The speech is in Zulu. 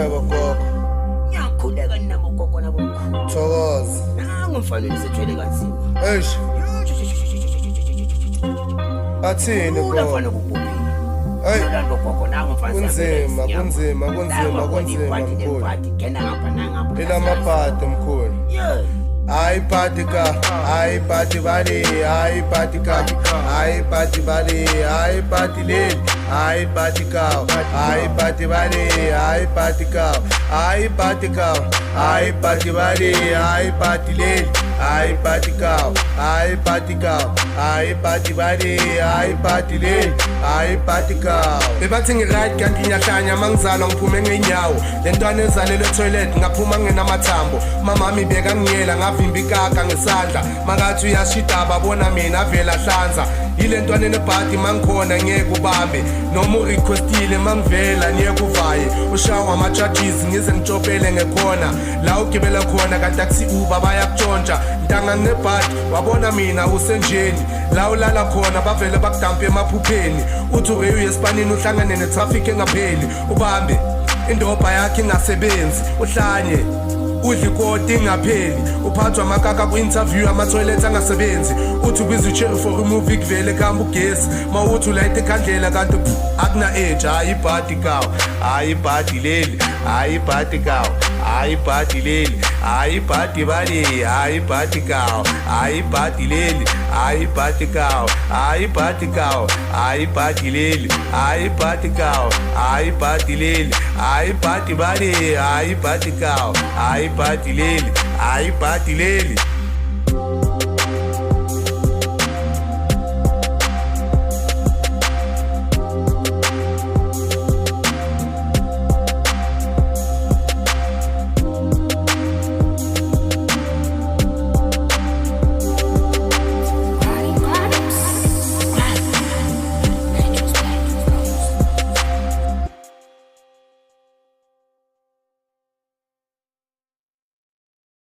Yebo gogo. Ngiyakhuleka nabo gogo nabo mkhulu. Thokoza. Nangu mfanele sethwele kanzima. Eish. Athini gogo? Ulafana kubophile. Hey. Ulando gogo nangu mfanele. Kunzima mkhulu. Party kena ngapha nangapha. Ila mapati mkhulu. Yeah. Ay party ka, ay party bali, ay party ka, ay party bali, ay party late, ay party cow, ay party bali, ay party cow, ay party cow, ay party bali, ay party late, ay party cow, ay party cow, ay party bali, ay party late, ay party cow. Bebathi ngiright kanti ngiyahlanya mangizalwa ngiphume ngeenyawo, lentwana ezalelwe toilet ngaphuma ngenamathambo, mamami beka ngiyela ngavimba ikaka ngesandla, mangathi uyashida babona mina avela hlanza, yile ntwana enebhadi mangikhona ngeke ubambe, noma urequestile mangivela ngeke uvaye, ushawa ama-charges ngize ngitshopele ngekhona, la ugibela khona kanti akusi uba bayakutshontsha, ntanga nginebhadi wabona mina usenjeni, la ulala khona bavele bakudampe emaphupheni, uthi ureyu yesipanini uhlangane netraffic engapheli, ubambe indobha yakhe ingasebenzi, uhlanye udli ikoti ingapheli, uphathwa amakaka ku-interview ama-toilet angasebenzi, uthi ubiza ucherry for imovie kuvele kuhamba ugesi, mawuthi ulayita ikhandlela kanti akuna-age, hayi ibhadi kawo, hayi ibhadi leli, hayi ibhadi kawo, hayi ibhadi leli, hayi ibhadi bali, hayi ibhadi kawo, hayi ibhadi leli, hayi ibhadi kawo, hayi ibhadi kawo, hayi ibhadi leli, hayi ibhadi kawo, hayi ibhadi leli, hayi ibhadi bali, hayi ibhadi kawo, hayi ibhadi leli, hayi ibhadi leli.